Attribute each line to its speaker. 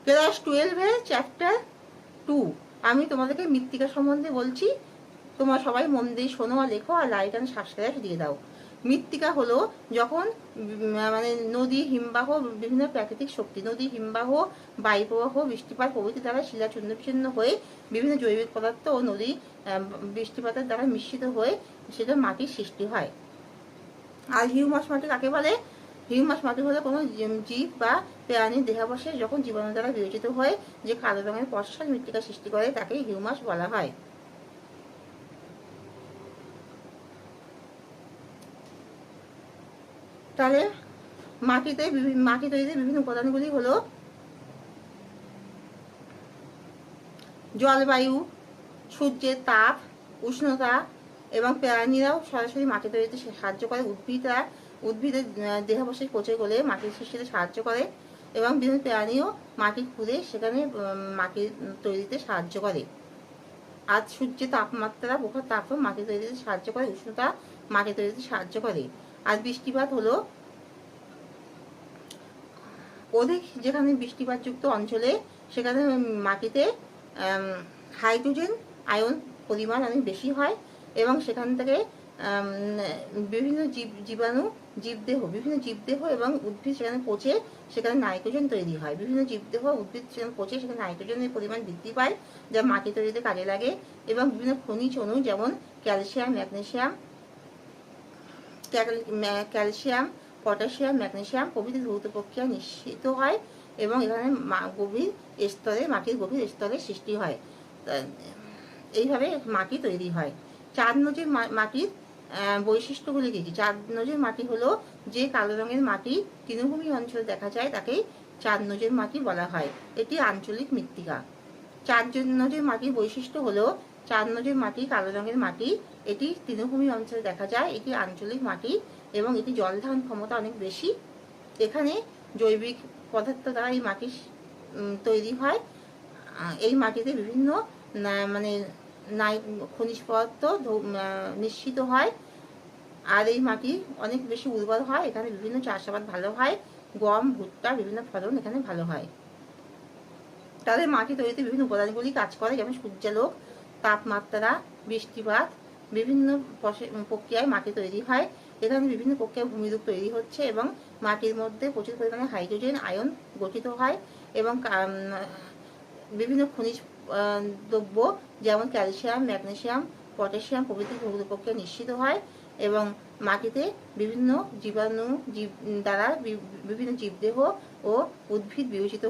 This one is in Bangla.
Speaker 1: ক্লাস 12-এর চ্যাপ্টার 2 আমি তোমাদেরকে মৃত্তিকা সম্বন্ধে বলছি। তোমরা সবাই মন দিয়ে শোনো আর লেখো, আর লাইক অ্যান্ড সাবস্ক্রাইব দিয়ে দাও। মৃত্তিকা হলো যখন মানে নদী, হিমবাহ, বিভিন্ন প্রাকৃতিক শক্তি, নদী, হিমবাহ, বায়ুপ্রবাহ, বৃষ্টিপাত প্রভৃতি দ্বারা শিলা চূর্ণ বিচ্ছিন্ন হয়ে বিভিন্ন জৈবিক পদার্থ ও নদী বৃষ্টিপাতের দ্বারা মিশ্রিত হয়ে সেটা মাটির সৃষ্টি হয়। আর হিউমাস মাটি কাকে বলে? হিউমাস মাটি হলো কোনো জীব বা প্রাণীর দেহাবশেষ যখন জীবাণু দ্বারা বিয়োজিত হয়ে যে কালো রঙের পশ্চাৎ মৃত্তিকা সৃষ্টি করে তাকে হিউমাস বলা হয়। তাহলে মাটি তৈরিতে বিভিন্ন উপাদানগুলি হলো জলবায়ু, সূর্যের তাপ, উষ্ণতা, এবং প্রাণীরাও সরাসরি মাটি তৈরিতে সাহায্য করে। উদ্ভিদের দেহাবশেষ পচে গলে মাটির সৃষ্টিতে সাহায্য করে, এবং বিভিন্ন প্রাণীও মাটি খুঁড়ে সেখানে মাটি তৈরিতে সাহায্য করে। আর সূর্যের তাপমাত্রা, প্রখর তাপও মাটি তৈরিতে সাহায্য করে, উষ্ণতা মাটি তৈরিতে সাহায্য করে। আর বৃষ্টিপাত হলো অধিক যেখানে বৃষ্টিপাতযুক্ত অঞ্চলে সেখানে মাটিতে হাইড্রোজেন আয়ন পরিমাণ অনেক বেশি হয়, এবং সেখান থেকে বিভিন্ন বিভিন্ন জীবদেহ এবং উদ্ভিদ সেখানে পচে সেখানে নাইট্রোজেন তৈরি হয়। বিভিন্ন জীবদেহ উদ্ভিদ সেখানে পচে সেখানে নাইট্রোজেনের পরিমাণ বৃদ্ধি পায়, যা মাটি তৈরিতে কাজে লাগে। এবং বিভিন্ন খনিজ অণু যেমন ক্যালসিয়াম, পটাশিয়াম, ম্যাগনেসিয়াম প্রভৃতি দ্রুত প্রক্রিয়া নিশ্চিত হয়, এবং এখানে মাটির গভীর স্তরে সৃষ্টি হয়। এইভাবে মাটি তৈরি হয়। চার নজির মাটির বৈশিষ্ট্যগুলি কি কি? চার নজির মাটি হলো যে কালো রঙের মাটি তৃণভূমি অঞ্চলে দেখা যায় তাকেই চার নজির মাটি বলা হয়। এটি আঞ্চলিক মৃত্তিকা। চার নজির মাটির বৈশিষ্ট্য হলো চার নজির মাটি কালো রঙের মাটি, এটি তৃণভূমি অঞ্চলে দেখা যায়, এটি আঞ্চলিক মাটি, এবং এটি জল ধারণ ক্ষমতা অনেক বেশি। এখানে জৈবিক পদার্থ দ্বারা এই মাটি তৈরি হয়। এই মাটিতে বিভিন্ন মানে খনিজ পদার্থ নিশ্চিত হয়, আর এই মাটি অনেক বেশি উর্বর হয়। এখানে বিভিন্ন চাষাবাদ ভালো হয়, গম, ভুট্টা, বিভিন্ন ফলন এখানে ভালো হয়। তাদের মাটি তৈরিতে বিভিন্ন উপাদানগুলি কাজ করে, যেমন সূর্যালোক, তাপমাত্রা, বৃষ্টিপাত, বিভিন্ন প্রক্রিয়ায় মাটি তৈরি হয়। এখানে বিভিন্ন প্রক্রিয়ায় ভূমিরূপ তৈরি হচ্ছে, এবং মাটির মধ্যে প্রচুর পরিমাণে হাইড্রোজেন আয়ন গঠিত হয়, এবং বিভিন্ন খনিজ দ্রব্য যেমন ক্যালসিয়াম, ম্যাগনেসিয়াম, পটাশিয়াম প্রভৃতি ভৌত প্রক্রিয়া নিশ্চিত হয়, এবং মাটিতে বিভিন্ন জীবাণু দ্বারা বিভিন্ন জীবদেহ ও উদ্ভিদ বিয়োজিত